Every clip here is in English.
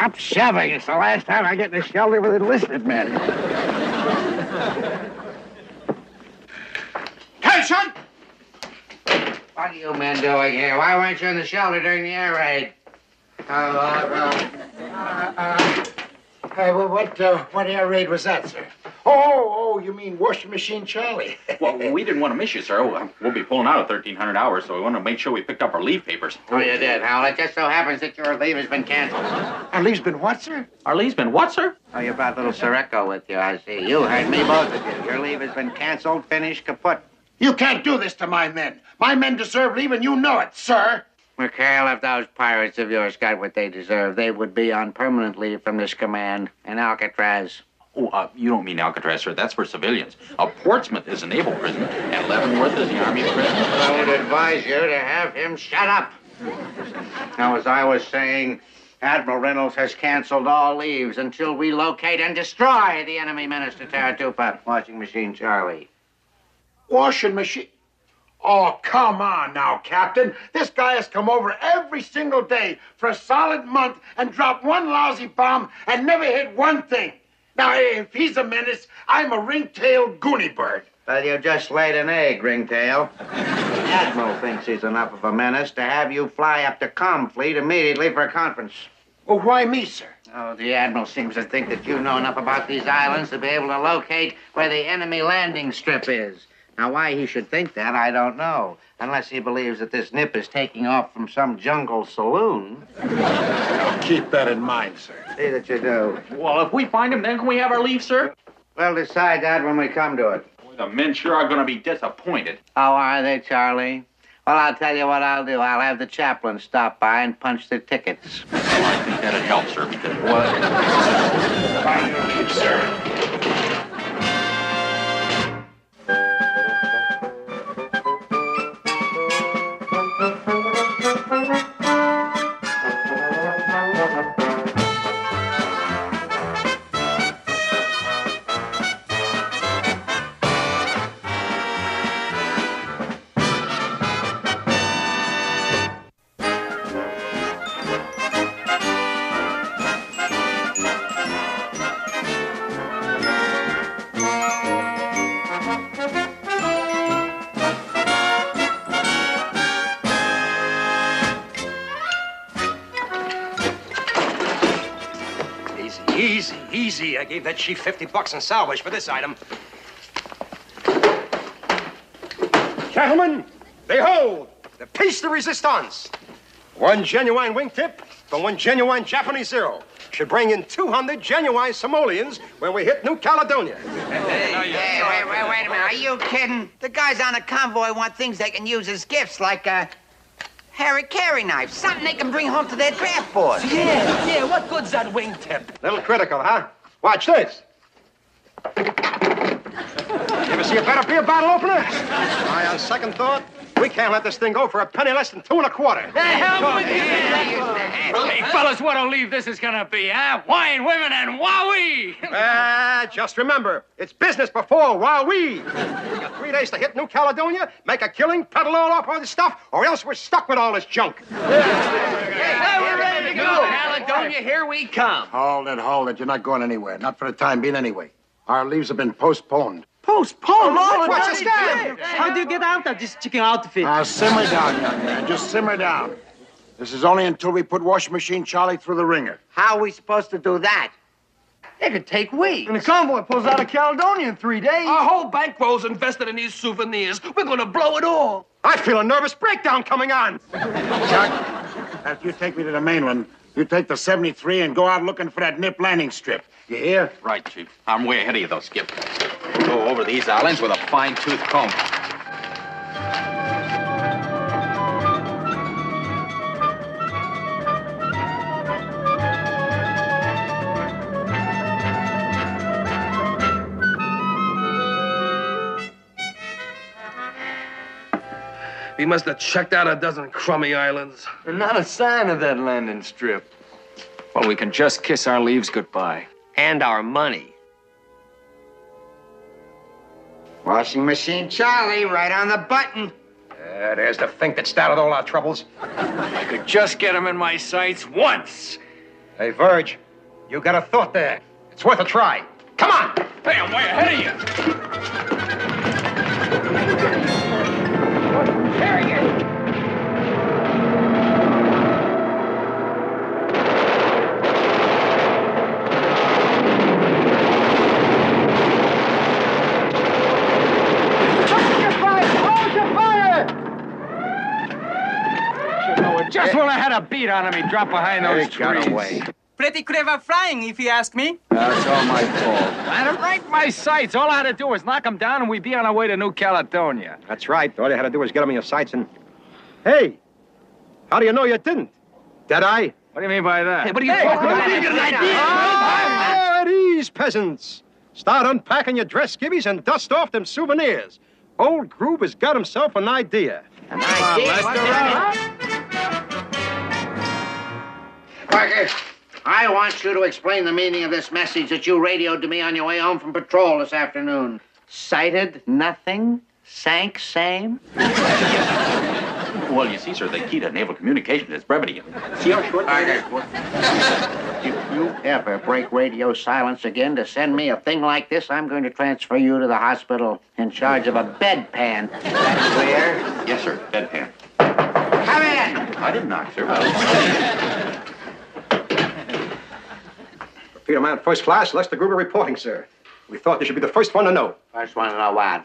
Stop shoving. It's the last time I get in the shelter with enlisted men. Attention! What are you men doing here? Why weren't you in the shelter during the air raid? Hey, what air raid was that, sir? Oh, you mean washing machine Charlie? Well, we didn't want to miss you, sir. We'll be pulling out at 1,300 hours, so we want to make sure we picked up our leave papers. Oh, you did, Hal. It just so happens that your leave has been canceled. Our leave's been what, sir? Our leave's been what, sir? Oh, you brought little Sirocco with you, I see. You heard me, both of you. Your leave has been canceled, finished, kaput. You can't do this to my men. My men deserve leave, and you know it, sir. McHale, if those pirates of yours got what they deserve, they would be on permanent leave from this command in Alcatraz. Oh, you don't mean Alcatraz, sir. That's for civilians. Portsmouth is a naval prison, and Leavenworth is the army prison. I would advise you to have him shut up. Now, as I was saying, Admiral Reynolds has canceled all leaves until we locate and destroy the enemy menace to Taratupa. Washing machine Charlie. Washing machine? Oh, come on now, Captain. This guy has come over every single day for a solid month and dropped one lousy bomb and never hit one thing. Now, if he's a menace, I'm a ring-tailed goonie bird. Well, you just laid an egg, Ringtail. The Admiral thinks he's enough of a menace to have you fly up to Comfleet immediately for a conference. Well, why me, sir? Oh, the Admiral seems to think that you know enough about these islands to be able to locate where the enemy landing strip is. Now, why he should think that, I don't know. Unless he believes that this nip is taking off from some jungle saloon. I'll keep that in mind, sir. See that you do. Well, if we find him, then can we have our leave, sir? We'll decide that when we come to it. Boy, the men sure are going to be disappointed. Oh, are they, Charlie? Well, I'll tell you what I'll do. I'll have the chaplain stop by and punch their tickets. Well, I think that'd help, sir, because... By your leave, sir. Easy. I gave that chief $50 in salvage for this item. Gentlemen, behold, the piece de resistance. One genuine wingtip for one genuine Japanese Zero. Should bring in 200 genuine Somalians when we hit New Caledonia. Hey, wait a minute. Are you kidding? The guys on the convoy want things they can use as gifts, like a harry-carry knife, something they can bring home to their draft board. Yeah, what good's that wingtip? Little critical, huh? Watch this. You ever see a better beer bottle opener? Why, on second thought, we can't let this thing go for a penny less than 2 1/4. Hey, fellas, what a leave this is gonna be, huh? Wine, women, and wowee! Just remember, it's business before wowee. We got 3 days to hit New Caledonia, make a killing, peddle all off all this stuff, or else we're stuck with all this junk. Hey, we're ready to go! Caledonia, here we come. Hold it. You're not going anywhere. Not for the time being, anyway. Our leaves have been postponed. Postponed? What's the scam? How do you get out of this chicken outfit? Now, simmer down, young man. Just simmer down. This is only until we put washing machine Charlie through the ringer. How are we supposed to do that? It could take weeks. And the convoy pulls out of Caledonia in 3 days. Our whole bankroll's invested in these souvenirs. We're gonna blow it all. I feel a nervous breakdown coming on. Chuck, after you take me to the mainland, you take the 73 and go out looking for that nip landing strip. You hear? Right, Chief. I'm way ahead of you, though, Skip. We'll go over these islands with a fine-tooth comb. We must have checked out a dozen crummy islands. And not a sign of that landing strip. Well, we can just kiss our leaves goodbye. And our money. Washing machine Charlie, right on the button. There's the think that started all our troubles. I could just get him in my sights once. Hey, Verge, you got a thought there. It's worth a try. Come on! Hey, I'm way ahead of you. Carry it. Just when I had a beat on him, he dropped behind those trees. Pretty clever flying, if you ask me. That's all my fault. I had ranked my sights. All I had to do was knock him down, and we'd be on our way to New Caledonia. That's right. All you had to do was get him in your sights and... Hey, how do you know you didn't? Deadeye? What do you mean by that? Hey, what are you talking about? At ease, peasants. Start unpacking your dress skivvies and dust off them souvenirs. Old Gruber's got himself an idea. An idea? Parker, I want you to explain the meaning of this message that you radioed to me on your way home from patrol this afternoon. Sighted, nothing. Sank, same. Well, you see, sir, the key to naval communication is brevity. See how short that is? If you ever break radio silence again to send me a thing like this, I'm going to transfer you to the hospital in charge of a bedpan. That clear? Yes, sir, bedpan. Come in! I didn't knock, sir. Peter Man, first class, Lester Gruber reporting, sir. We thought you should be the first one to know. First one to know what?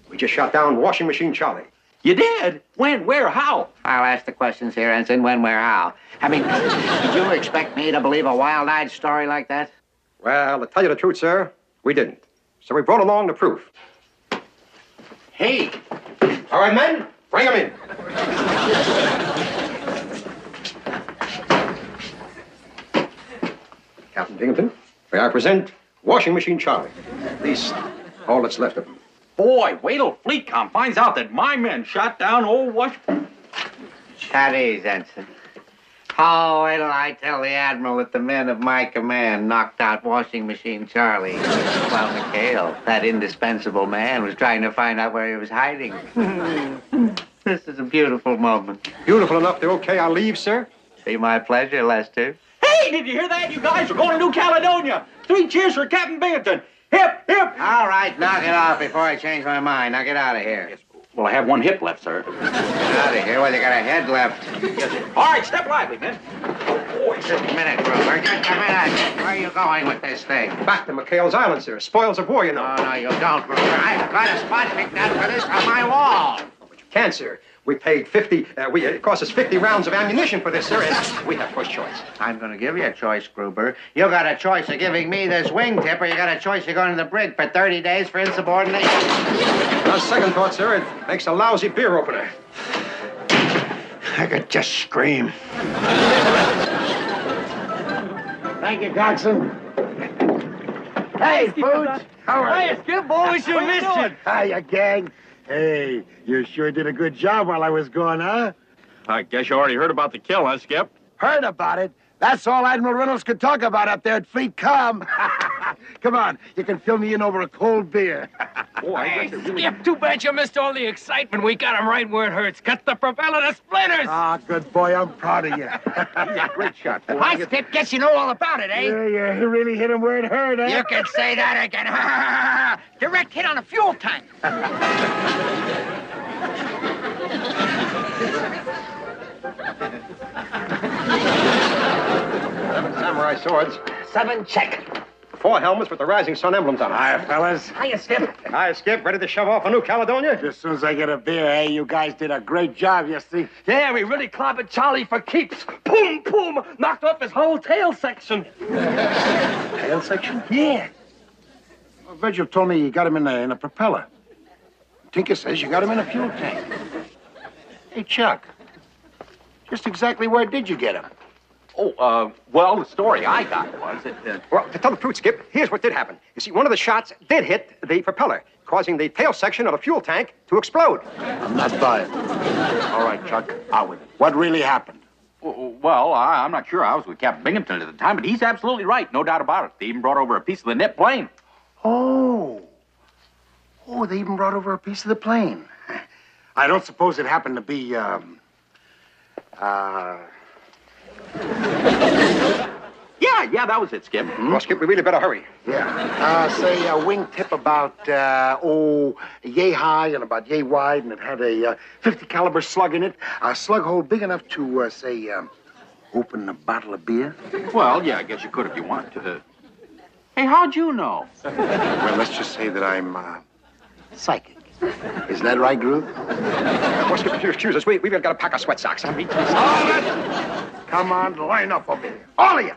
We just shot down Washing Machine Charlie. You did? When? Where? How? I'll ask the questions here, Ensign. When, where, how? I mean, did you expect me to believe a wild-eyed story like that? Well, to tell you the truth, sir, we didn't. So we brought along the proof. Hey! All right, men, bring him in. Captain Binghamton, may I present Washing Machine Charlie. At least, all that's left of him. Boy, wait till FleetCom finds out that my men shot down old Washington. At ease, Ensign. Oh, wait till I tell the Admiral that the men of my command knocked out Washing Machine Charlie. While McHale, that indispensable man, was trying to find out where he was hiding. This is a beautiful moment. Beautiful enough to okay our leave, sir? Be my pleasure, Lester. Hey, did you hear that? You guys are going to New Caledonia. 3 cheers for Captain Binghamton. Hip, hip. All right, knock it off before I change my mind. Now get out of here. Yes. Well, I have 1 hip left, sir. Get out of here. Well, you got a head left. Yes, sir. All right, step lively, men. Just a minute, Grover. Just a minute. Where are you going with this thing? Back to McHale's Island, sir. Spoils of war, you know. Oh, no, you don't, Grover. I've got a spot picked out for this on my wall. But you can't, sir. We paid 50, it cost us 50 rounds of ammunition for this, sir, and we have first choice. I'm going to give you a choice, Gruber. You got a choice of giving me this wingtip, or you got a choice of going to the brig for 30 days for insubordination. On second thought, sir, it makes a lousy beer opener. I could just scream. Thank you, Coxswain. Hey, Boots. How are you? Hey, Skip, boys, you missed it. Hiya, gang. Hey, you sure did a good job while I was gone, huh? I guess you already heard about the kill, huh, Skip? Heard about it? That's all Admiral Reynolds could talk about up there at Fleet Com. Come on, you can fill me in over a cold beer. Skip, too bad you missed all the excitement. We got him right where it hurts. Cut the propeller to splinters. Ah, good boy, I'm proud of you. He's a great shot, boy. Hi, Skip. Guess you know all about it, eh? Yeah, you really hit him where it hurt, huh? You can say that again. Direct hit on a fuel tank. Seven samurai swords. 7 check. 4 helmets with the Rising Sun emblems on them. Hiya, fellas. Hiya, Skip. Hi, Skip. Ready to shove off for New Caledonia? As soon as I get a beer, hey, you guys did a great job, you see. Yeah, we really clobbered Charlie for keeps. Boom, boom. Knocked off his whole tail section. Tail section? Yeah. Well, Virgil told me you got him in a propeller. Tinker says you got him in a fuel tank. Hey, Chuck. Just exactly where did you get him? Oh, well, the story I got was that... Well, to tell the truth, Skip, here's what did happen. You see, one of the shots did hit the propeller, causing the tail section of the fuel tank to explode. I'm not buying. All right, Chuck, out with it. What really happened? Well, I'm not sure. I was with Captain Binghamton at the time, but he's absolutely right. No doubt about it. They even brought over a piece of the nip plane. Oh, they even brought over a piece of the plane. I don't suppose it happened to be, Yeah, that was it, Skip. Well, Skip, we really better hurry. Yeah. Say a wingtip about, yay high and about yay wide, and it had a 50 caliber slug in it. A slug hole big enough to, open a bottle of beer. Well, yeah, I guess you could if you want to. Hey, how'd you know? Well, let's just say that I'm, psychic. Is that right, Groove? Well, Skip, if you excuse us, we've got to pack our sweat socks. Come on, line up over here. All of you.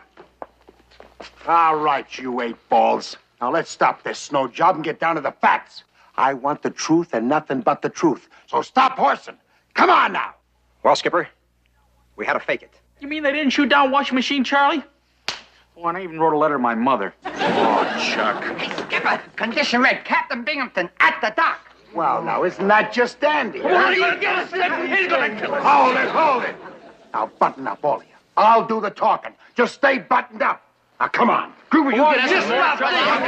All right, you 8-balls. Now let's stop this snow job and get down to the facts. I want the truth and nothing but the truth. So stop horsing. Come on now. Well, Skipper, we had to fake it. You mean they didn't shoot down Washing Machine Charlie? Oh, and I even wrote a letter to my mother. Oh, Chuck. Hey, Skipper, condition red, Captain Binghamton at the dock. Well, now, isn't that just dandy? He's gonna get us, Skip. He's gonna kill us. Hold it. Now, button up, all of you. I'll do the talking. Just stay buttoned up. Now, come on. Groover, you get Just stop. Come on,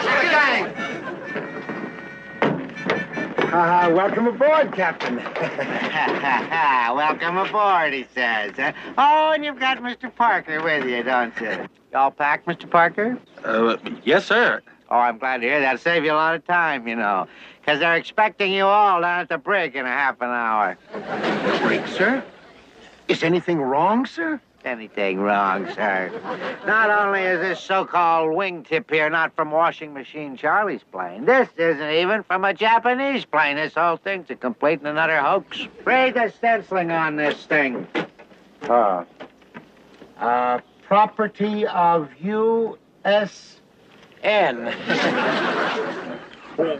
Mr. Gang. welcome aboard, Captain. Welcome aboard, he says. Oh, and you've got Mr. Parker with you, don't you? Y'all packed, Mr. Parker? Yes, sir. Oh, I'm glad to hear that. It'll save you a lot of time, you know. Because they're expecting you all down at the brig in a half an hour. Brig, sir? Is anything wrong, sir? Anything wrong, sir. Not only is this so-called wingtip here not from Washing Machine Charlie's plane, this isn't even from a Japanese plane. This whole thing's a complete and utter hoax. Read the stenciling on this thing. Property of U.S.N.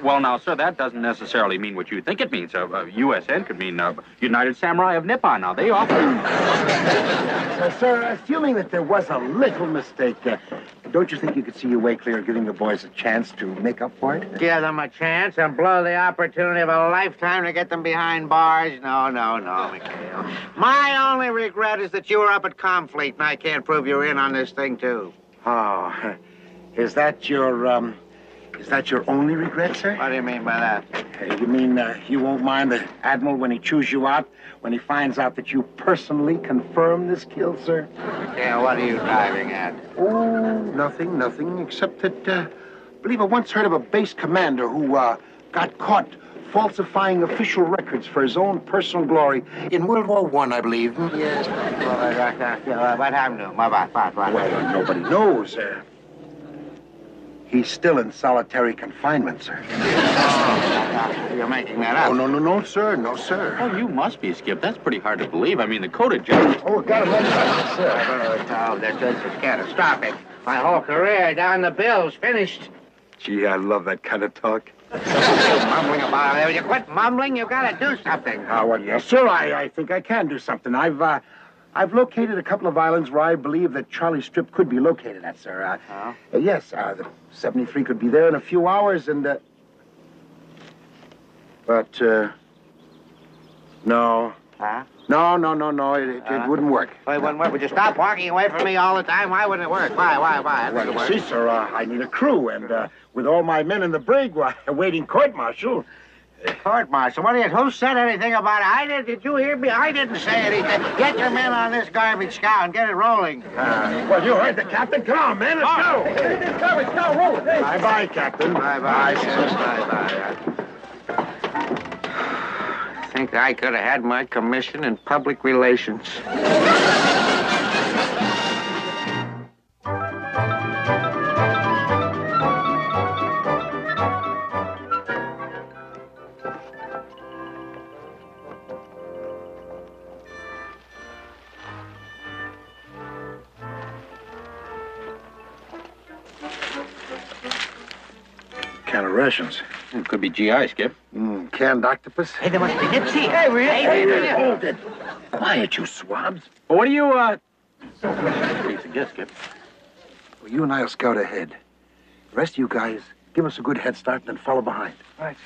Well, now, sir, that doesn't necessarily mean what you think it means. USN could mean United Samurai of Nippon. Now, they offer... Sir, assuming that there was a little mistake, don't you think you could see your way clear of giving the boys a chance to make up for it? Give them a chance and blow the opportunity of a lifetime to get them behind bars? No, McHale. My only regret is that you were up at Confleet and I can't prove you're in on this thing, too. Oh, is that your only regret, sir? What do you mean by that? You mean you won't mind the Admiral when he chews you out, when he finds out that you personally confirmed this kill, sir? McHale, what are you driving at? Oh, nothing, except that, I believe I once heard of a base commander who, got caught falsifying official records for his own personal glory in World War I, I believe. Yes. What happened to him? What? Well, nobody knows, sir. He's still in solitary confinement, sir. You're making that up. Oh, no, sir. No, sir. Oh, you must be, Skip. That's pretty hard to believe. I mean, the code of justice... Oh, got him, sir. That's catastrophic. My whole career down the bill's finished. Gee, I love that kind of talk. Mumbling about it. You quit mumbling, you've got to do something. Well, yes, sir. I think I can do something. I've located a couple of islands where I believe that Charlie Strip could be located at, sir. Yes, the 73 could be there in a few hours, and, But, no. Huh? No, it wouldn't work. Well, it wouldn't work. Would you stop walking away from me all the time? Why wouldn't it work? Why? Well, you see, sir, I need a crew, and, with all my men in the brig, awaiting court-martial... Court-martial? Who said anything about it? Did you hear me? I didn't say anything. Get your men on this garbage scow and get it rolling. Well, you heard the captain. Come on, man, let's go. Get this garbage scow rolling. Bye-bye, Captain. Bye-bye, sis. Bye-bye. I think I could have had my commission in public relations. Can of rations. It could be GI, Skip. Canned octopus. Hey, there must be nips here. Hey, Hold it. Quiet, you swabs. What do you, What do you suggest, Skip? Well, you and I'll scout ahead. The rest of you guys, give us a good head start and then follow behind. Right.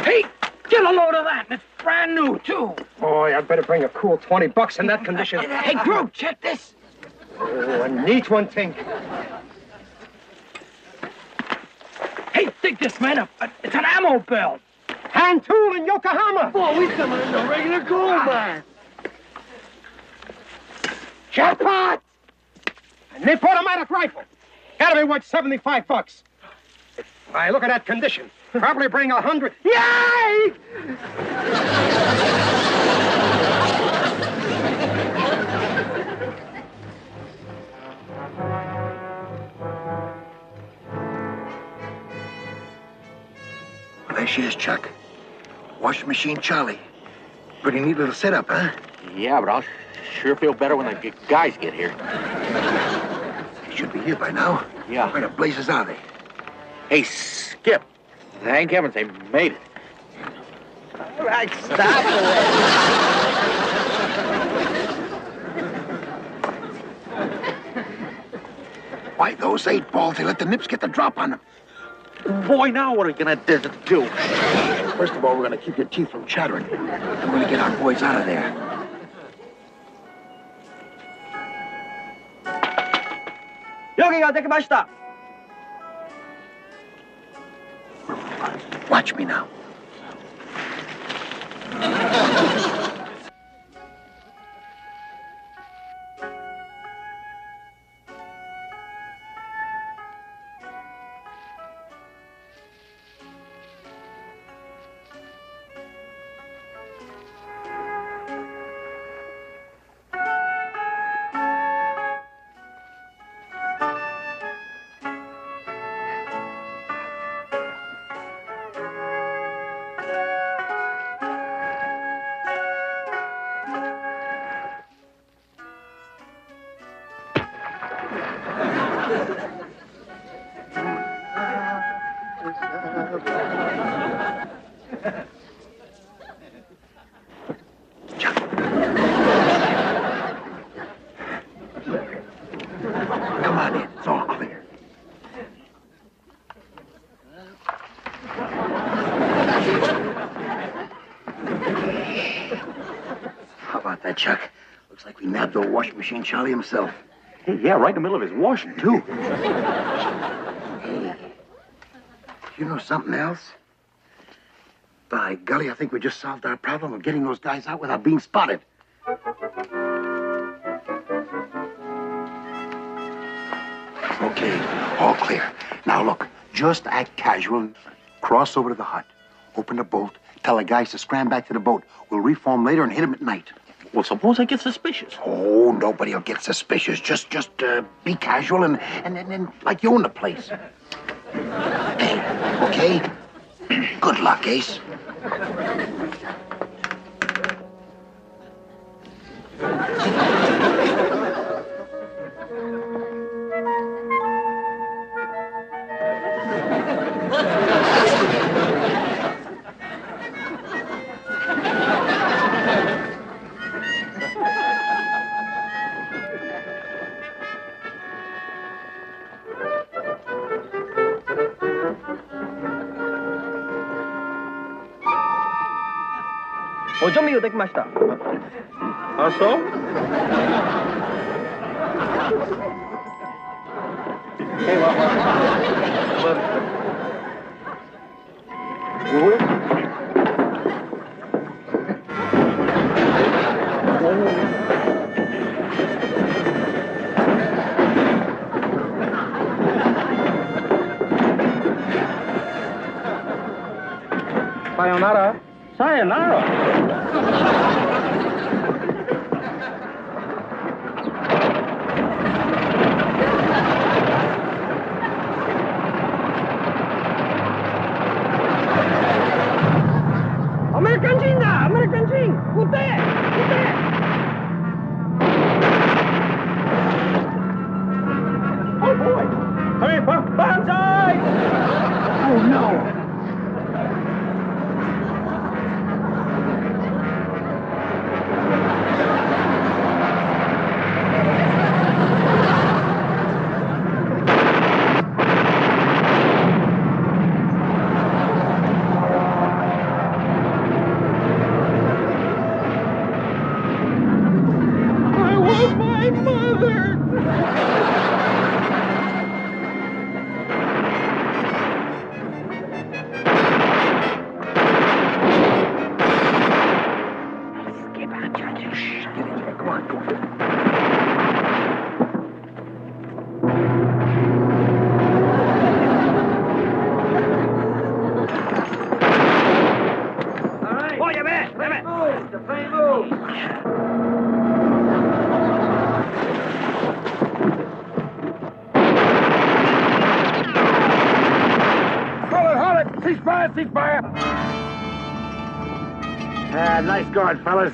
Hey, get a load of that. And it's brand new, too. Boy, I'd better bring a cool $20 in that condition. Hey, Group, check this. Oh, a neat one, think. Hey, dig this, man. It's an ammo belt. Hand tool in Yokohama. Boy, we coming in a regular gold mine. Jackpot! A Nip automatic rifle. Gotta be worth $75. Why, look at that condition. Probably bring 100. Yay! Well, there she is, Chuck. Washing machine Charlie. Pretty neat little setup, huh? Yeah, but I'll sure feel better when the guys get here. They should be here by now. Yeah. Where the blazes are they? Hey, Skip. Thank heavens they made it. All right, stop Why, those 8 balls, they let the Nips get the drop on them. Boy, now what are we gonna do? First of all, we're gonna keep your teeth from chattering. And we're gonna get our boys out of there. Watch me now. Come on in. It's all clear. How about that, Chuck? Looks like we nabbed old washing machine Charlie himself. Hey, yeah, right in the middle of his washing, too. Hey, you know something else? By golly, I think we just solved our problem of getting those guys out without being spotted. Okay, all clear. Now look, just act casual. Cross over to the hut. Open the boat. Tell the guys to scram back to the boat. We'll reform later and hit them at night. Well, suppose I get suspicious. Oh, nobody will get suspicious. Just be casual and like you own the place. Hey, okay? Good luck, Ace. Sayonara. American Jean! Who's there? Oh, boy! Hurry, Banzai! Oh, no! my mother! Skip out, Johnson. Shh, get in there. Come on, come on. Ceasefire! Nice going, fellas.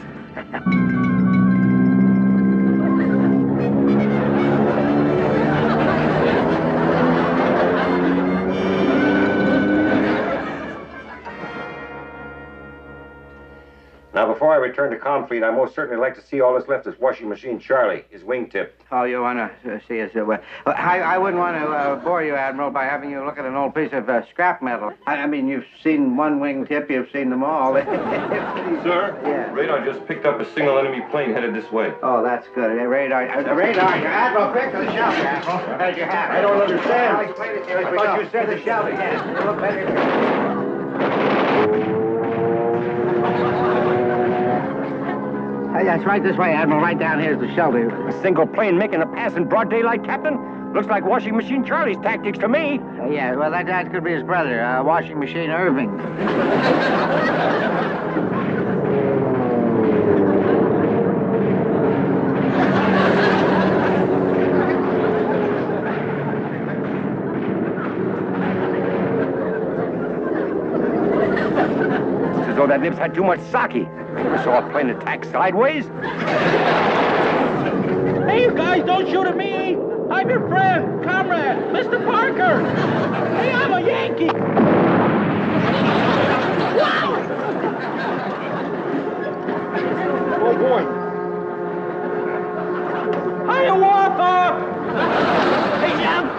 Now, before I return to Comfleet, I most certainly like to see all that's left is Washing Machine Charlie, his wingtip. Oh, you want to see us? I wouldn't want to bore you, Admiral, by having you look at an old piece of scrap metal. I mean, you've seen one wingtip, you've seen them all. Sir? Yeah. Radar just picked up a single enemy plane headed this way. Oh, that's good. Radar. Radar. Your Admiral, quick to the shelter, Admiral. There's your hat. I don't understand. I'll explain it to you as we go. You said the shelter, yes. You look better. Hey, that's right this way, Admiral. Right down here's the shelter. A single plane making a pass in broad daylight, Captain? Looks like Washing Machine Charlie's tactics to me. Yeah, well, that could be his brother, Washing Machine Irving. It's as though that nip's had too much sake. Never saw a plane attack sideways. Hey, you guys, don't shoot at me! I'm your friend, comrade, Mr. Parker! Hey, I'm a Yankee! Wow! Oh, boy. Hiya, Walker!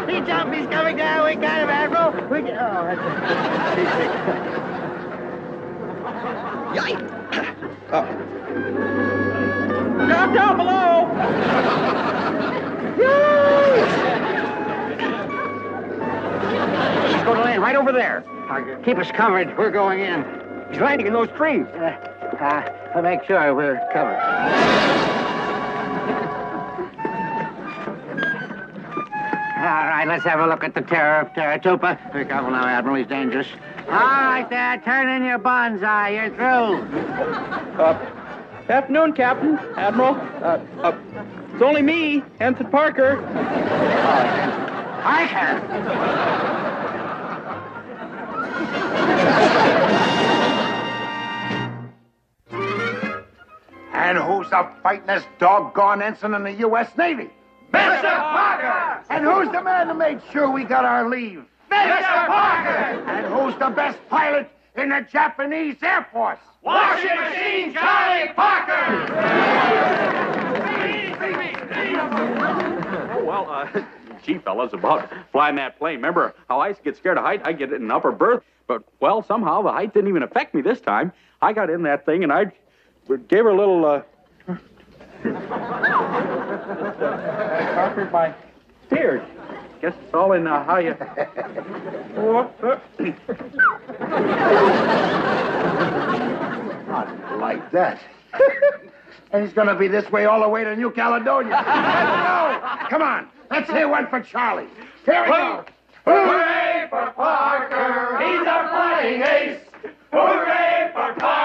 He jumped, he's coming down. We got him, Admiral. Drop down below! He's going to land right over there. Keep us covered. We're going in. He's landing in those trees. Make sure we're covered. All right, let's have a look at the terror of Taratupa. Be careful now, Admiral. He's dangerous. All right, there. Turn in your bonsai. You're through. Afternoon, Captain, Admiral. It's only me, Ensign Parker. Parker! And who's the fightingest doggone ensign in the U.S. Navy? Mr. Parker! And who's the man who made sure we got our leave? Mr. Parker! And who's the best pilot in the Japanese Air Force? Washing Machine Charlie Parker! Oh, well, gee, fellas, about flying that plane. Remember how I used to get scared of height? I get it in an upper berth. But, well, somehow the height didn't even affect me this time. I got in that thing and I gave her a little, conquered my fears. Guess it's all in how you... Not like that. And he's going to be this way all the way to New Caledonia. Let's go. Come on. Let's hear one for Charlie. Here we go. Hooray for Parker! He's a flying ace! Hooray for Parker!